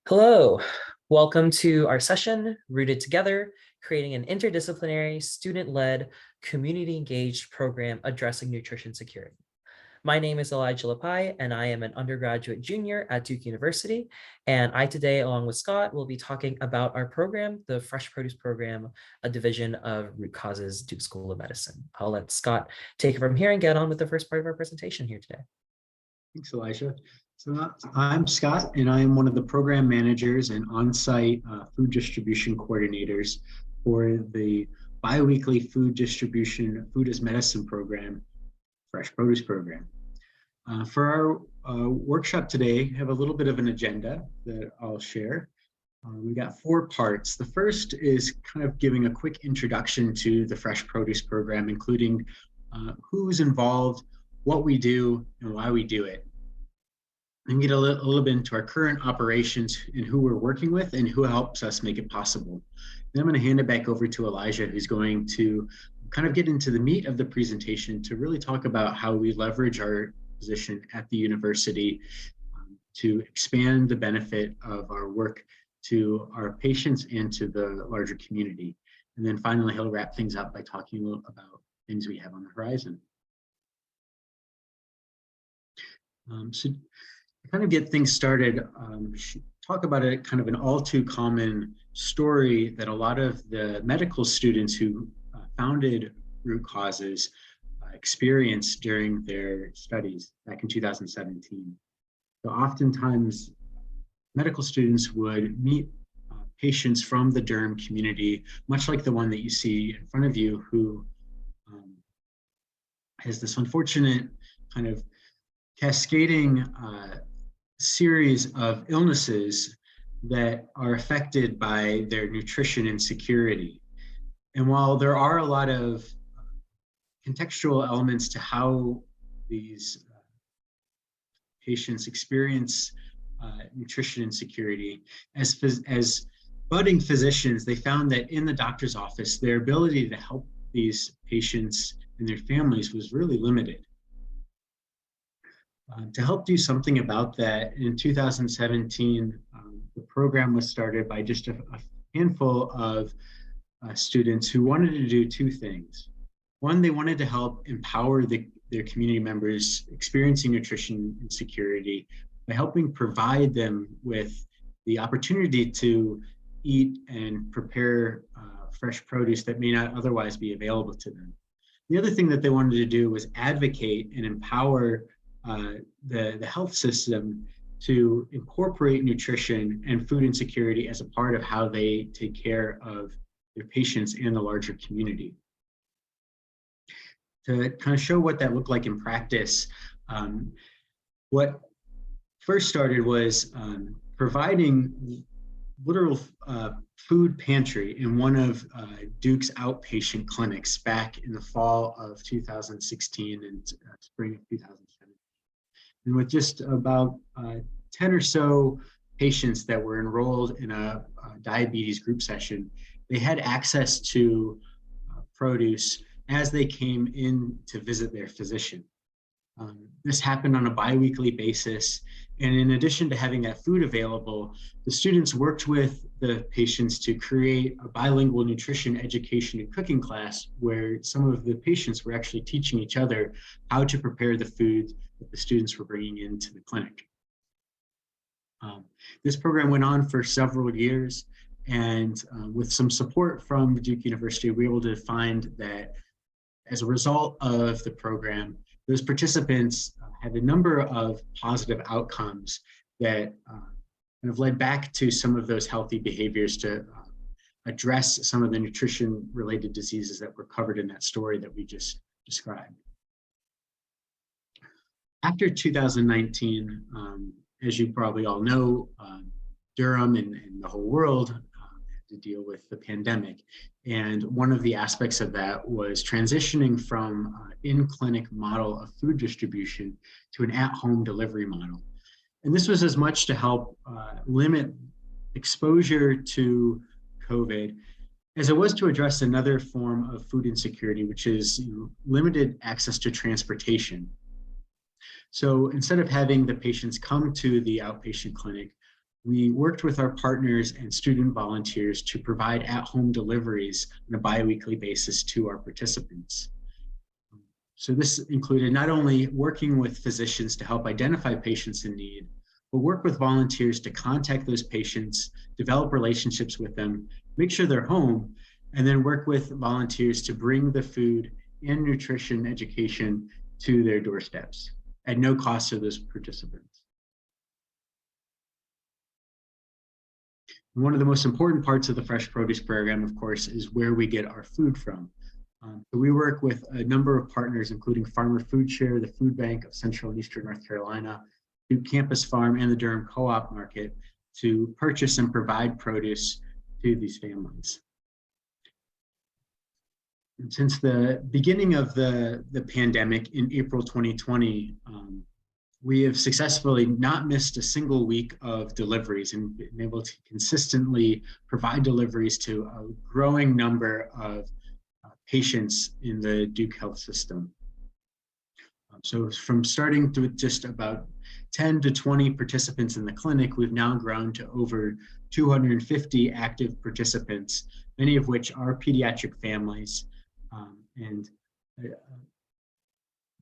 Hello, welcome to our session, Rooted Together, creating an interdisciplinary, student-led, community-engaged program addressing nutrition security. My name is Elaijah Lapay, and I am an undergraduate junior at Duke University. And I today, along with Scott, will be talking about our program, the Fresh Produce Program, a division of Root Causes Duke School of Medicine. I'll let Scott take it from here and get on with the first part of our presentation here today. Thanks, Elaijah. So I'm Scott, and I am one of the program managers and on-site food distribution coordinators for the biweekly food distribution, food as medicine program, Fresh Produce Program. For our workshop today, I have a little bit of an agenda that I'll share. We got 4 parts. The first is kind of giving a quick introduction to the Fresh Produce Program, including who's involved, what we do, and why we do it. And get a little bit into our current operations and who we're working with and who helps us make it possible. Then I'm going to hand it back over to Elaijah, who's going to kind of get into the meat of the presentation to really talk about how we leverage our position at the university to expand the benefit of our work to our patients and to the larger community. And then finally, he'll wrap things up by talking about things we have on the horizon. So to kind of get things started, talk about a kind of an all too common story that a lot of the medical students who founded Root Causes experienced during their studies back in 2017. So oftentimes medical students would meet patients from the Durham community, much like the one that you see in front of you, who has this unfortunate kind of cascading series of illnesses that are affected by their nutrition insecurity. And while there are a lot of contextual elements to how these patients experience nutrition insecurity, as budding physicians, they found that in the doctor's office, their ability to help these patients and their families was really limited. To help do something about that, in 2017, the program was started by just a handful of students who wanted to do 2 things. One, they wanted to help empower their community members experiencing nutrition insecurity by helping provide them with the opportunity to eat and prepare fresh produce that may not otherwise be available to them. The other thing that they wanted to do was advocate and empower the health system to incorporate nutrition and food insecurity as a part of how they take care of their patients and the larger community. To kind of show what that looked like in practice, what first started was providing literal food pantry in one of Duke's outpatient clinics back in the fall of 2016 and spring of 2017. And with just about 10 or so patients that were enrolled in a diabetes group session, they had access to produce as they came in to visit their physician. This happened on a biweekly basis. And in addition to having that food available, the students worked with the patients to create a bilingual nutrition education and cooking class where some of the patients were actually teaching each other how to prepare the food that the students were bringing into the clinic. This program went on for several years, and with some support from Duke University, we were able to find that as a result of the program, those participants had a number of positive outcomes that kind of led back to some of those healthy behaviors to address some of the nutrition-related diseases that were covered in that story that we just described. After 2019, as you probably all know, Durham and the whole world had to deal with the pandemic. And one of the aspects of that was transitioning from in-clinic model of food distribution to an at-home delivery model. And this was as much to help limit exposure to COVID as it was to address another form of food insecurity, which is limited access to transportation. So instead of having the patients come to the outpatient clinic, we worked with our partners and student volunteers to provide at-home deliveries on a biweekly basis to our participants. So this included not only working with physicians to help identify patients in need, but work with volunteers to contact those patients, develop relationships with them, make sure they're home, and then work with volunteers to bring the food and nutrition education to their doorsteps at no cost to those participants. And one of the most important parts of the Fresh Produce Program, of course, is where we get our food from. So we work with a number of partners, including Farmer Food Share, the Food Bank of Central and Eastern North Carolina, Campus Farm, and the Durham Co-op Market to purchase and provide produce to these families. And since the beginning of the pandemic in April 2020, we have successfully not missed a single week of deliveries and been able to consistently provide deliveries to a growing number of patients in the Duke Health system. So from starting to just about 10 to 20 participants in the clinic, we've now grown to over 250 active participants, many of which are pediatric families, and a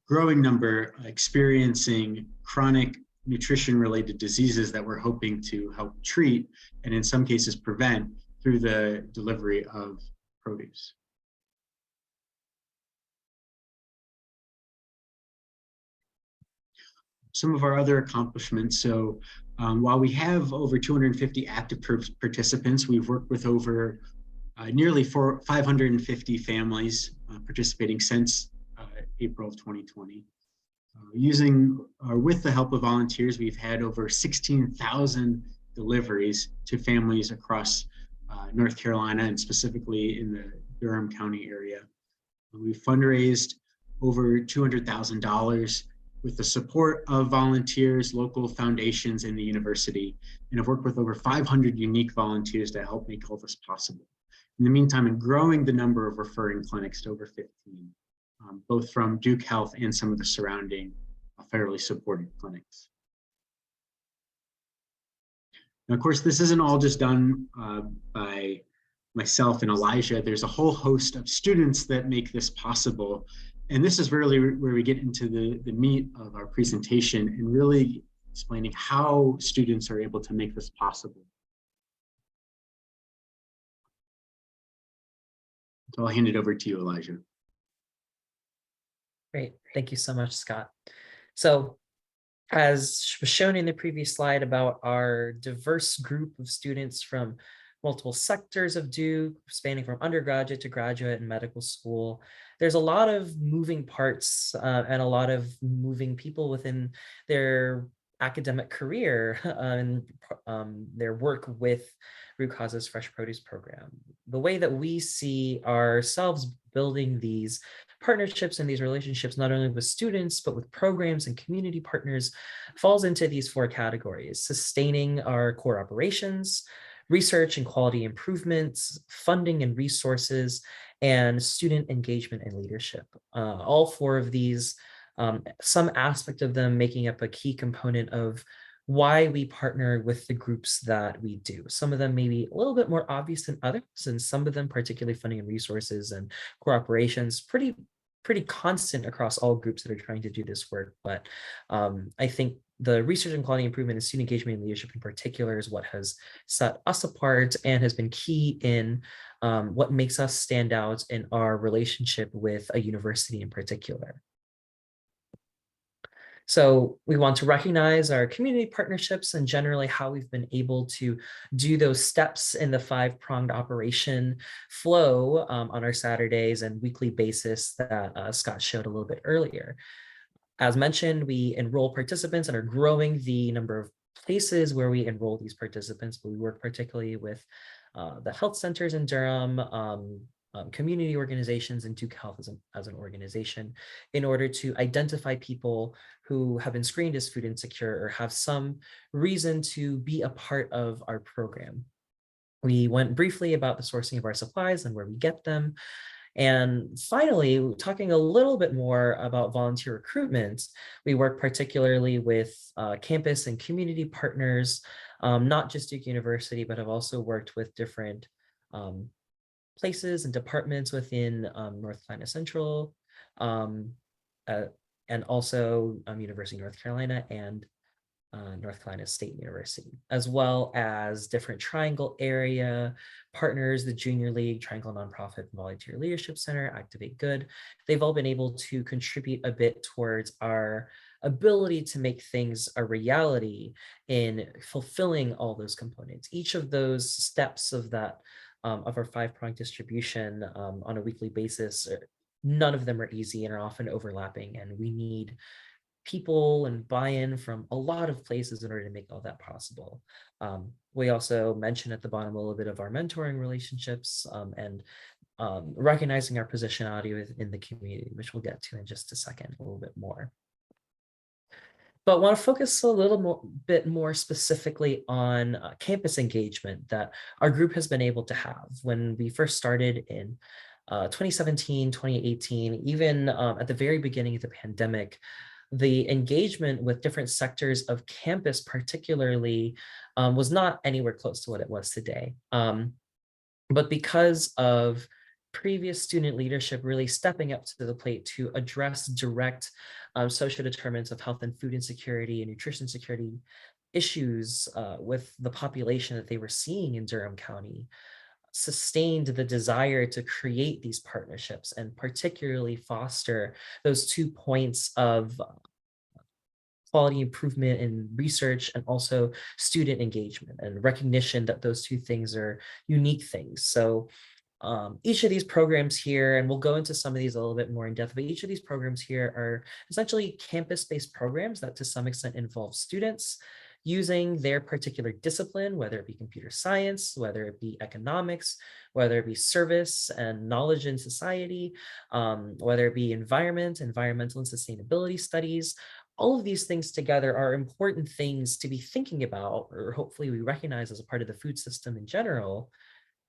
growing number experiencing chronic nutrition-related diseases that we're hoping to help treat, and in some cases prevent, through the delivery of produce. Some of our other accomplishments. So while we have over 250 active participants, we've worked with over nearly 550 families participating since April of 2020. With the help of volunteers, we've had over 16,000 deliveries to families across North Carolina and specifically in the Durham County area. We've fundraised over $200,000 with the support of volunteers, local foundations, and the university, and have worked with over 500 unique volunteers to help make all this possible. In the meantime, and growing the number of referring clinics to over 15, both from Duke Health and some of the surrounding federally supported clinics. Now, of course, this isn't all just done by myself and Elaijah. There's a whole host of students that make this possible. And this is really where we get into the meat of our presentation and really explaining how students are able to make this possible. So I'll hand it over to you, Elaijah. Great. Thank you so much, Scott. So as was shown in the previous slide about our diverse group of students from multiple sectors of Duke, spanning from undergraduate to graduate and medical school, there's a lot of moving parts and a lot of moving people within their academic career and their work with Root Cause's Fresh Produce Program. The way that we see ourselves building these partnerships and these relationships, not only with students, but with programs and community partners, falls into these four categories: sustaining our core operations, research and quality improvements, funding and resources, and student engagement and leadership. All four of these, some aspect of them making up a key component of why we partner with the groups that we do. Some of them may be a little bit more obvious than others, and some of them, particularly funding and resources and core operations, pretty constant across all groups that are trying to do this work. But I think the research and quality improvement and student engagement and leadership in particular is what has set us apart and has been key in what makes us stand out in our relationship with a university in particular. So we want to recognize our community partnerships and generally how we've been able to do those steps in the five-pronged operation flow on our Saturdays and weekly basis that Scott showed a little bit earlier. As mentioned, we enroll participants and are growing the number of places where we enroll these participants, but we work particularly with the health centers in Durham, community organizations, and Duke Health as an organization in order to identify people who have been screened as food insecure or have some reason to be a part of our program. We went briefly about the sourcing of our supplies and where we get them. And finally, talking a little bit more about volunteer recruitment, we work particularly with campus and community partners, not just Duke University, but have also worked with different um, places and departments within North Carolina Central, um, uh, and also University of North Carolina and North Carolina State University, as well as different Triangle area partners, the Junior League, Triangle Nonprofit and Volunteer Leadership Center, Activate Good. They've all been able to contribute a bit towards our ability to make things a reality in fulfilling all those components. Each of those steps of that, of our 5-pronged distribution on a weekly basis, none of them are easy and are often overlapping, and we need people and buy-in from a lot of places in order to make all that possible. We also mentioned at the bottom a little bit of our mentoring relationships and recognizing our positionality within the community, which we'll get to in just a second, a little bit more. But want to focus a little bit more specifically on campus engagement that our group has been able to have. When we first started in 2017, 2018, even at the very beginning of the pandemic, the engagement with different sectors of campus particularly was not anywhere close to what it was today. But because of previous student leadership really stepping up to the plate to address direct social determinants of health and food insecurity and nutrition security issues with the population that they were seeing in Durham County, sustained the desire to create these partnerships and particularly foster those 2 points of quality improvement in research and also student engagement and recognition that those 2 things are unique things. So each of these programs here, and we'll go into some of these a little bit more in depth, but each of these programs here are essentially campus-based programs that to some extent involve students using their particular discipline, whether it be computer science, whether it be economics, whether it be service and knowledge in society, whether it be environmental and sustainability studies. All of these things together are important things to be thinking about, or hopefully we recognize as a part of the food system in general,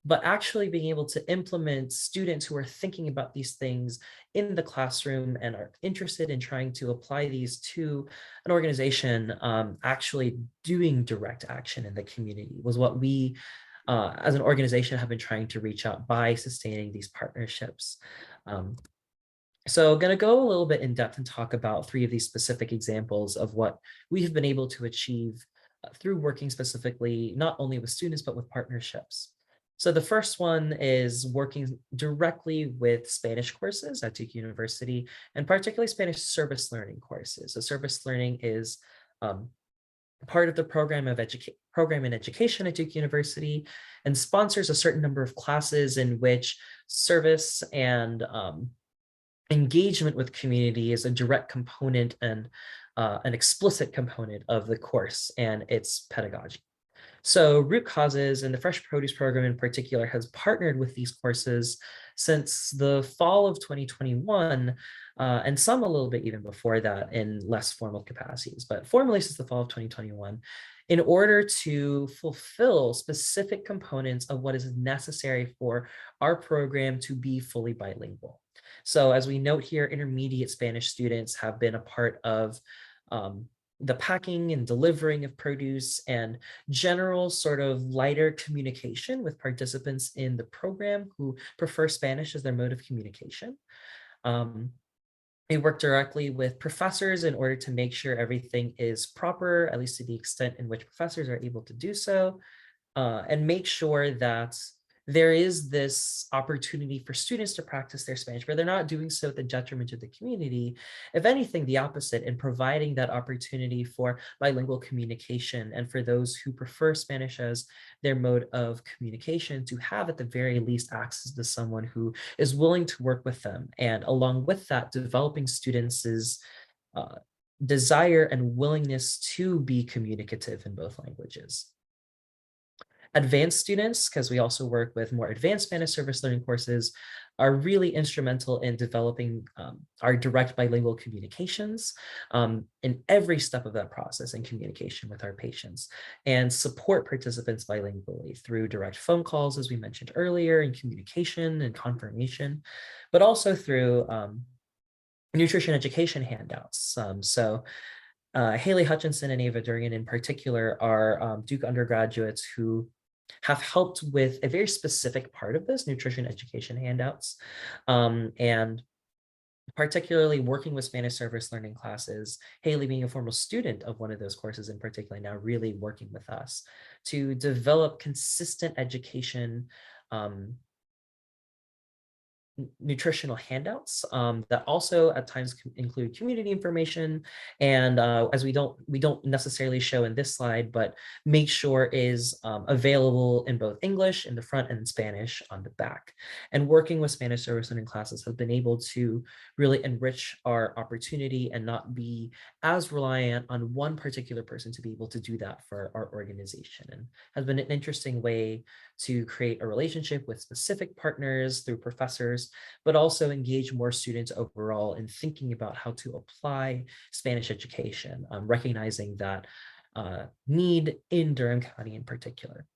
but actually being able to implement students who are thinking about these things in the classroom and are interested in trying to apply these to an organization, actually doing direct action in the community was what we as an organization have been trying to reach out by sustaining these partnerships. So going to go a little bit in depth and talk about 3 of these specific examples of what we have been able to achieve through working specifically, not only with students, but with partnerships. So the first one is working directly with Spanish courses at Duke University, and particularly Spanish service learning courses. So service learning is part of the program in education at Duke University and sponsors a certain number of classes in which service and engagement with community is a direct component and an explicit component of the course and its pedagogy. So Root Causes and the Fresh Produce Program in particular has partnered with these courses since the fall of 2021, and some a little bit even before that in less formal capacities, but formally since the fall of 2021, in order to fulfill specific components of what is necessary for our program to be fully bilingual. So as we note here, intermediate Spanish students have been a part of the packing and delivering of produce and general sort of lighter communication with participants in the program who prefer Spanish as their mode of communication. We work directly with professors in order to make sure everything is proper, at least to the extent in which professors are able to do so, and make sure that there is this opportunity for students to practice their Spanish, but they're not doing so at the detriment of the community. If anything, the opposite, in providing that opportunity for bilingual communication and for those who prefer Spanish as their mode of communication to have at the very least access to someone who is willing to work with them. And along with that, developing students' desire and willingness to be communicative in both languages. Advanced students, because we also work with more advanced Spanish service learning courses, are really instrumental in developing our direct bilingual communications in every step of that process in communication with our patients, and support participants bilingually through direct phone calls, as we mentioned earlier, in communication and confirmation, but also through nutrition education handouts. Haley Hutchinson and Ava Durgan in particular are Duke undergraduates who have helped with a very specific part of this, nutrition education handouts. And particularly working with Spanish service learning classes, Haley being a former student of one of those courses in particular, now really working with us to develop consistent education nutritional handouts that also at times include community information, and as we don't necessarily show in this slide, but make sure is available in both English in the front and in Spanish on the back. And working with Spanish service learning classes has been able to really enrich our opportunity and not be as reliant on one particular person to be able to do that for our organization, and has been an interesting way to create a relationship with specific partners through professors, but also engage more students overall in thinking about how to apply Spanish education, recognizing that need in Durham County in particular.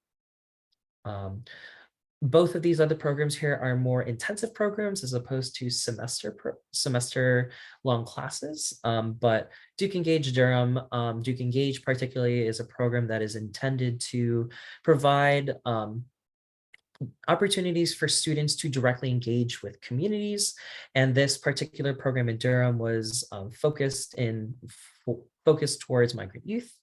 Both of these other programs here are more intensive programs as opposed to semester long classes. But Duke Engage Durham, Duke Engage particularly is a program that is intended to provide opportunities for students to directly engage with communities. And this particular program in Durham was focused towards migrant youth.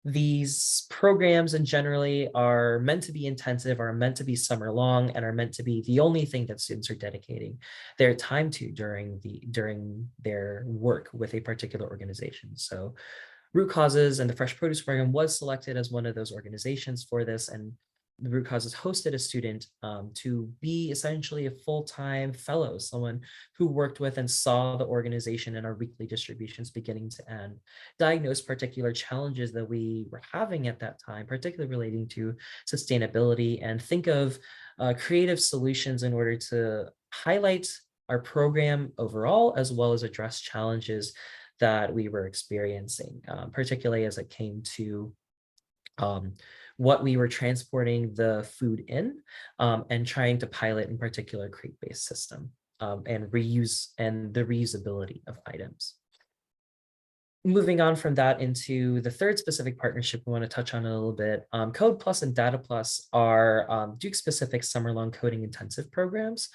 These programs and generally are meant to be intensive, are meant to be summer long, and are meant to be the only thing that students are dedicating their time to during their work with a particular organization. So Root Causes and the Fresh Produce Program was selected as one of those organizations for this, and the Root Causes hosted a student to be essentially a full-time fellow, someone who worked with and saw the organization and our weekly distributions beginning to end, diagnosed particular challenges that we were having at that time, particularly relating to sustainability, and think of creative solutions in order to highlight our program overall, as well as address challenges that we were experiencing, particularly as it came to what we were transporting the food in, and trying to pilot in particular crate-based system, and reuse and the reusability of items. Moving on from that into the third specific partnership we want to touch on a little bit. Code Plus and Data Plus are Duke-specific summer-long coding intensive programs.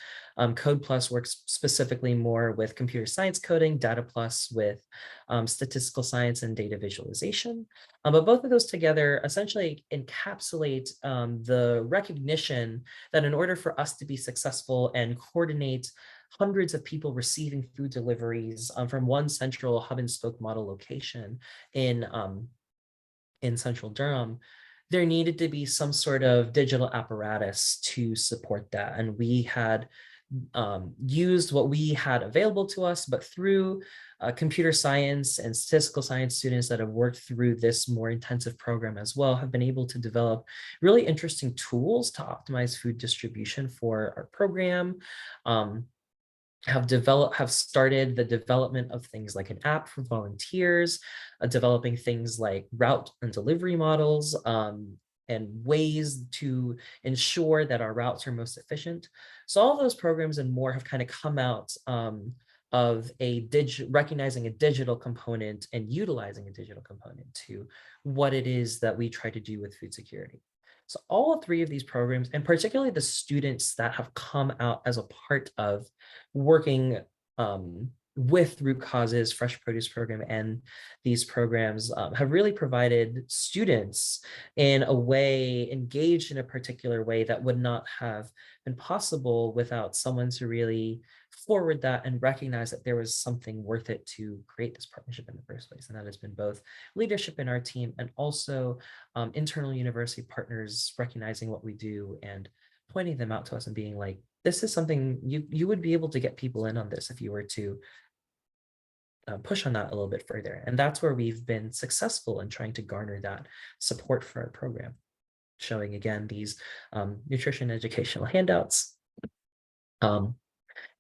Code Plus works specifically more with computer science coding, Data Plus with statistical science and data visualization. But both of those together essentially encapsulate the recognition that in order for us to be successful and coordinate hundreds of people receiving food deliveries from one central hub and spoke model location in central Durham, there needed to be some sort of digital apparatus to support that. And we had used what we had available to us, but through computer science and statistical science students that have worked through this more intensive program as well have been able to develop really interesting tools to optimize food distribution for our program. Have started the development of things like an app for volunteers, developing things like route and delivery models, and ways to ensure that our routes are most efficient. So all of those programs and more have kind of come out of recognizing a digital component and utilizing a digital component to what it is that we try to do with food security. So all three of these programs, and particularly the students that have come out as a part of working with Root Causes, Fresh Produce Program, and these programs have really provided students in a way, engaged in a particular way that would not have been possible without someone to really forward that and recognize that there was something worth it to create this partnership in the first place. And that has been both leadership in our team and also internal university partners recognizing what we do and pointing them out to us and being like, this is something you would be able to get people in on this if you were to push on that a little bit further. And that's where we've been successful in trying to garner that support for our program. showing again these nutrition educational handouts.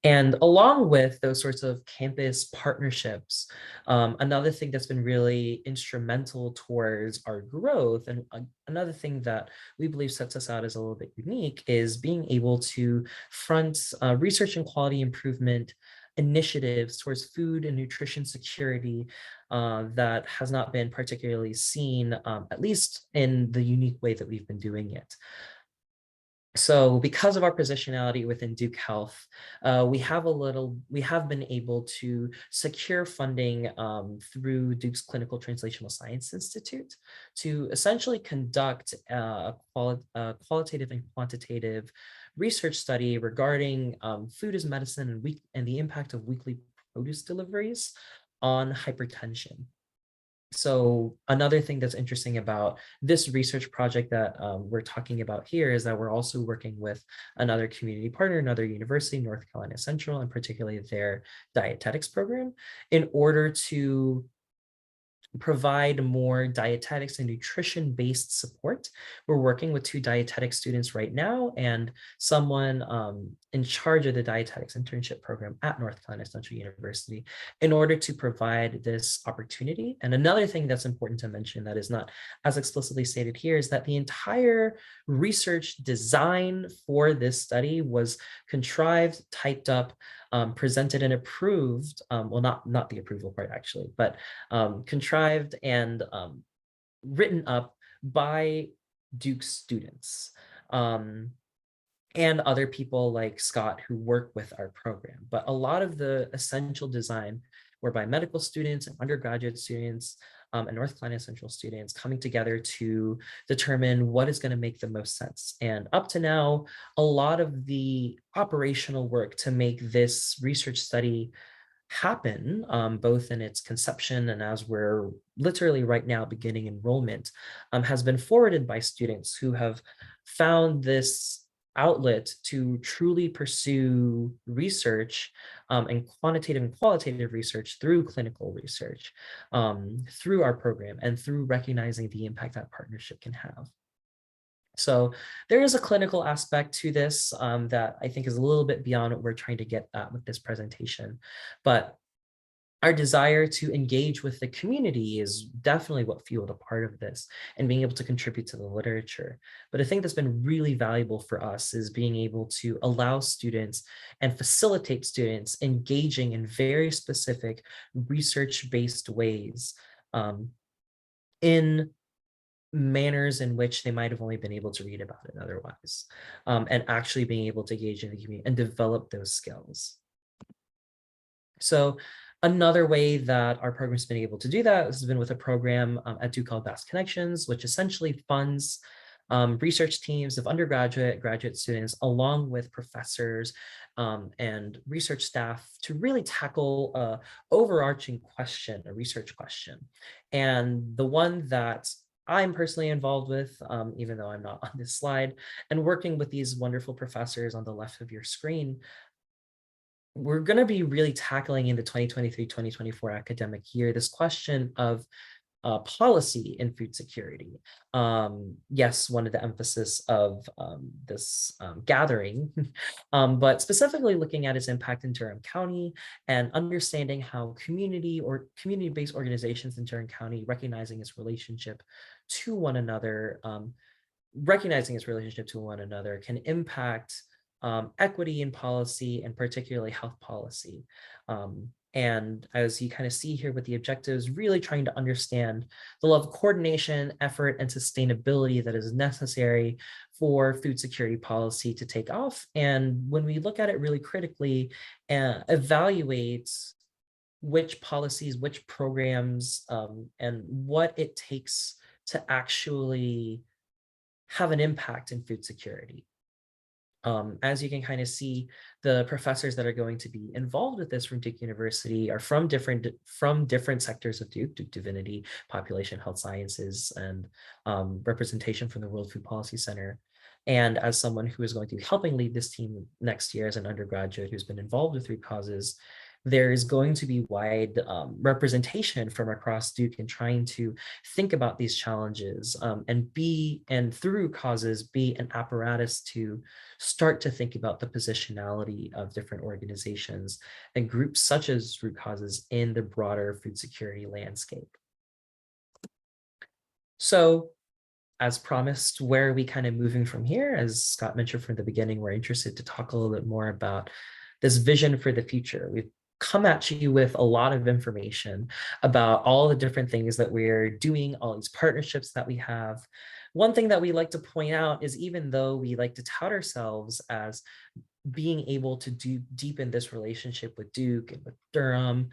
And along with those sorts of campus partnerships, another thing that's been really instrumental towards our growth, and another thing that we believe sets us out as a little bit unique, is being able to front research and quality improvement initiatives towards food and nutrition security that has not been particularly seen, at least in the unique way that we've been doing it. So because of our positionality within Duke Health, we have been able to secure funding through Duke's Clinical Translational Science Institute to essentially conduct a qualitative and quantitative research study regarding food as medicine and the impact of weekly produce deliveries on hypertension. So another thing that's interesting about this research project that we're talking about here is that we're also working with another community partner, another university, North Carolina Central, and particularly their dietetics program, in order to provide more dietetics and nutrition-based support. We're working with 2 dietetic students right now and someone in charge of the dietetics internship program at North Carolina Central University in order to provide this opportunity. And another thing that's important to mention that is not as explicitly stated here is that the entire research design for this study was contrived, typed up, presented and approved, well, not the approval part actually, but contrived and written up by Duke students and other people like Scott who work with our program. But a lot of the essential design were by medical students and undergraduate students and North Carolina Central students coming together to determine what is going to make the most sense. And up to now, a lot of the operational work to make this research study happen, both in its conception and as we're literally right now beginning enrollment, has been forwarded by students who have found this outlet to truly pursue research and quantitative and qualitative research through clinical research, through our program, and through recognizing the impact that partnership can have. So there is a clinical aspect to this that I think is a little bit beyond what we're trying to get at with this presentation. But our desire to engage with the community is definitely what fueled a part of this and being able to contribute to the literature. But I think that's been really valuable for us is being able to allow students and facilitate students engaging in very specific research-based ways in manners in which they might have only been able to read about it otherwise, and actually being able to engage in the community and develop those skills. So another way that our program's been able to do that has been with a program at Duke called Vast Connections, which essentially funds research teams of undergraduate, graduate students, along with professors and research staff to really tackle a overarching question, a research question. And the one that I'm personally involved with, even though I'm not on this slide, and working with these wonderful professors on the left of your screen, we're going to be really tackling in the 2023-2024 academic year this question of policy in food security. Yes, one of the emphasis of this gathering, but specifically looking at its impact in Durham County and understanding how community-based organizations in Durham County recognizing its relationship to one another, can impact equity in policy and particularly health policy. And as you kind of see here with the objectives, really trying to understand the level of coordination, effort, and sustainability that is necessary for food security policy to take off. And when we look at it really critically, evaluate which policies, which programs, and what it takes to actually have an impact in food security. As you can kind of see, the professors that are going to be involved with this from Duke University are from different sectors of Duke Divinity, Population Health Sciences, and representation from the World Food Policy Center. And as someone who is going to be helping lead this team next year as an undergraduate who's been involved with root causes, there's going to be wide representation from across Duke in trying to think about these challenges and through causes be an apparatus to start to think about the positionality of different organizations and groups such as root causes in the broader food security landscape. So as promised, where are we kind of moving from here? As Scott mentioned from the beginning, we're interested to talk a little bit more about this vision for the future. We've come at you with a lot of information about all the different things that we're doing, all these partnerships that we have. One thing that we like to point out is even though we like to tout ourselves as being able to deepen this relationship with Duke and with Durham,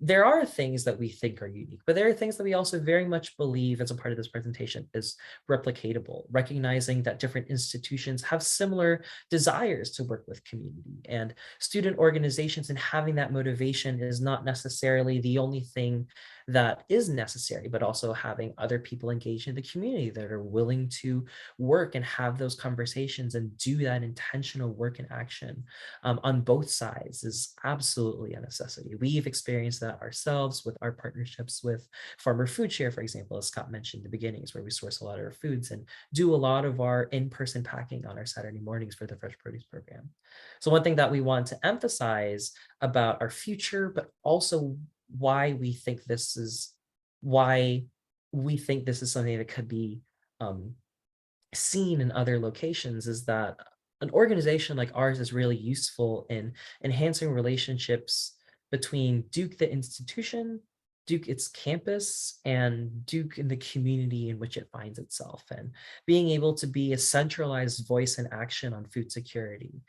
there are things that we think are unique, but there are things that we also very much believe as a part of this presentation is replicatable, recognizing that different institutions have similar desires to work with community, and student organizations and having that motivation is not necessarily the only thing that is necessary, but also having other people engaged in the community that are willing to work and have those conversations and do that intentional work and action on both sides is absolutely a necessity. We've experienced that ourselves with our partnerships with Farmer Food Share, for example, as Scott mentioned in the beginnings, where we source a lot of our foods and do a lot of our in-person packing on our Saturday mornings for the Fresh Produce Program. So one thing that we want to emphasize about our future, but also why we think this is something that could be seen in other locations is that an organization like ours is really useful in enhancing relationships between Duke, the institution, Duke, its campus, and Duke in the community in which it finds itself, and being able to be a centralized voice in action on food security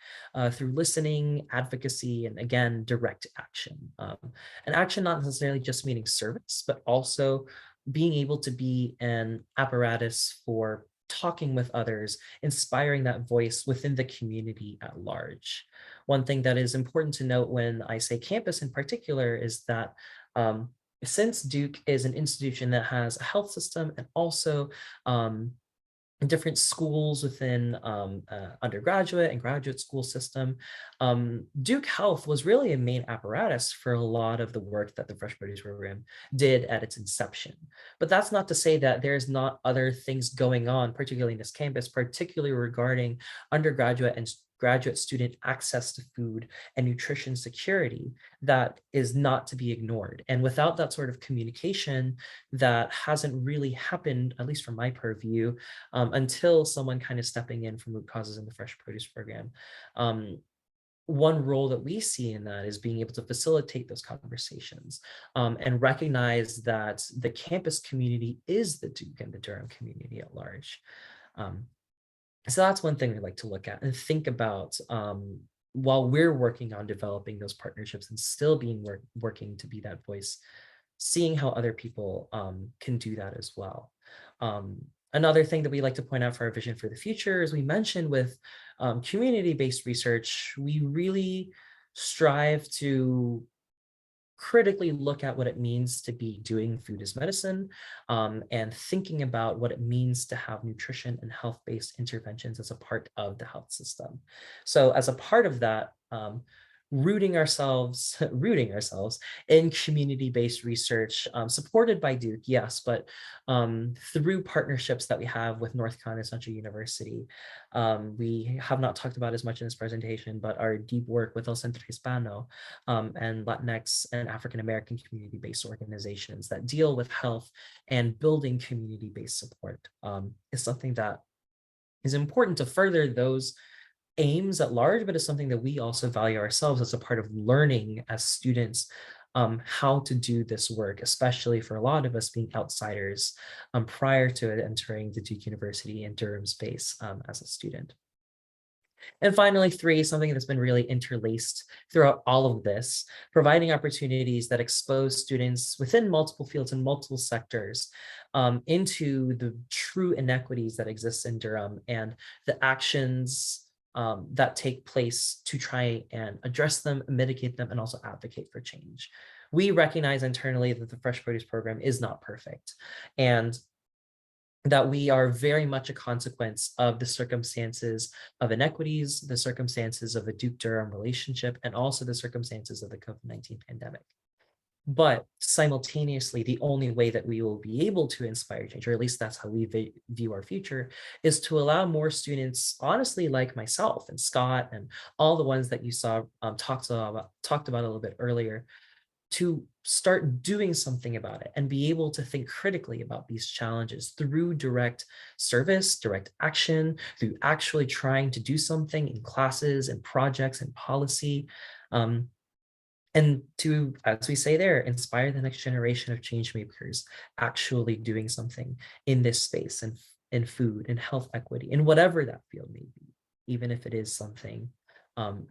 through listening, advocacy, and again, direct action. And action not necessarily just meaning service, but also being able to be an apparatus for talking with others, inspiring that voice within the community at large. One thing that is important to note when I say campus in particular is that since Duke is an institution that has a health system and also different schools within undergraduate and graduate school system, Duke Health was really a main apparatus for a lot of the work that the Fresh Produce Program did at its inception. But that's not to say that there's not other things going on, particularly in this campus, particularly regarding undergraduate and graduate student access to food and nutrition security that is not to be ignored. And without that sort of communication, that hasn't really happened, at least from my purview, until someone kind of stepping in from root causes in the Fresh Produce Program. One role that we see in that is being able to facilitate those conversations and recognize that the campus community is the Duke and the Durham community at large. So that's one thing we like to look at and think about while we're working on developing those partnerships and still being working to be that voice, seeing how other people can do that as well. Another thing that we like to point out for our vision for the future, as we mentioned with community-based research, we really strive to critically look at what it means to be doing food as medicine and thinking about what it means to have nutrition and health-based interventions as a part of the health system. So as a part of that, rooting ourselves in community-based research supported by Duke, yes, but through partnerships that we have with North Carolina Central University. We have not talked about as much in this presentation, but our deep work with El Centro Hispano and Latinx and African American community-based organizations that deal with health and building community-based support is something that is important to further those aims at large, but it's something that we also value ourselves as a part of learning as students how to do this work, especially for a lot of us being outsiders prior to entering the Duke University and Durham space as a student. And finally, 3, something that's been really interlaced throughout all of this, providing opportunities that expose students within multiple fields and multiple sectors into the true inequities that exist in Durham and the actions that take place to try and address them, mitigate them, and also advocate for change. We recognize internally that the Fresh Produce Program is not perfect. And that we are very much a consequence of the circumstances of inequities, the circumstances of the Duke-Durham relationship, and also the circumstances of the COVID-19 pandemic. But simultaneously, the only way that we will be able to inspire change, or at least that's how we view our future, is to allow more students, honestly, like myself and Scott and all the ones that you saw talked about a little bit earlier, to start doing something about it and be able to think critically about these challenges through direct service, direct action, through actually trying to do something in classes and projects and policy. And to, as we say there, inspire the next generation of change makers actually doing something in this space and in food and health equity, in whatever that field may be, even if it is something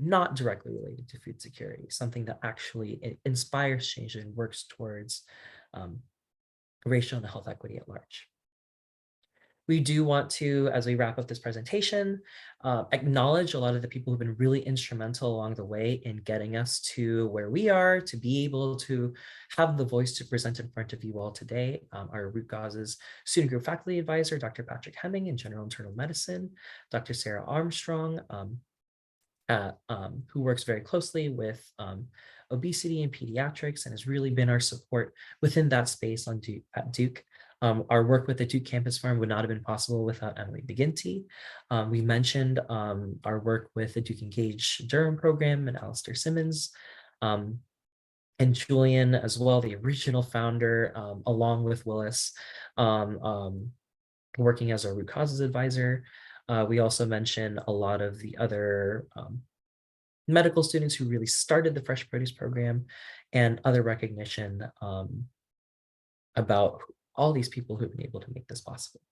not directly related to food security, something that actually inspires change and works towards um, racial and health equity at large. We do want to, as we wrap up this presentation, acknowledge a lot of the people who've been really instrumental along the way in getting us to where we are, to be able to have the voice to present in front of you all today. Our root causes student group faculty advisor, Dr. Patrick Hemming in general internal medicine, Dr. Sarah Armstrong, who works very closely with obesity and pediatrics and has really been our support within that space at Duke. Our work with the Duke Campus Farm would not have been possible without Emily McGinty. We mentioned our work with the Duke Engage Durham program and Alistair Simmons. And Julian as well, the original founder, along with Willis, working as our root causes advisor. We also mentioned a lot of the other medical students who really started the Fresh Produce program and other recognition about all these people who've been able to make this possible.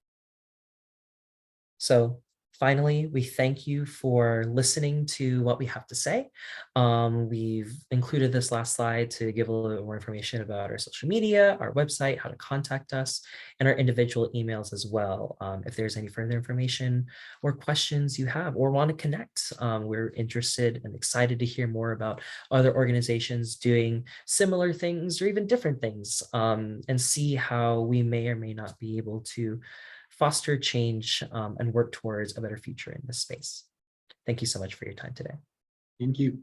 So finally, we thank you for listening to what we have to say. We've included this last slide to give a little bit more information about our social media, our website, how to contact us, and our individual emails as well. If there's any further information or questions you have or want to connect, we're interested and excited to hear more about other organizations doing similar things or even different things, and see how we may or may not be able to foster change and work towards a better future in this space. Thank you so much for your time today. Thank you.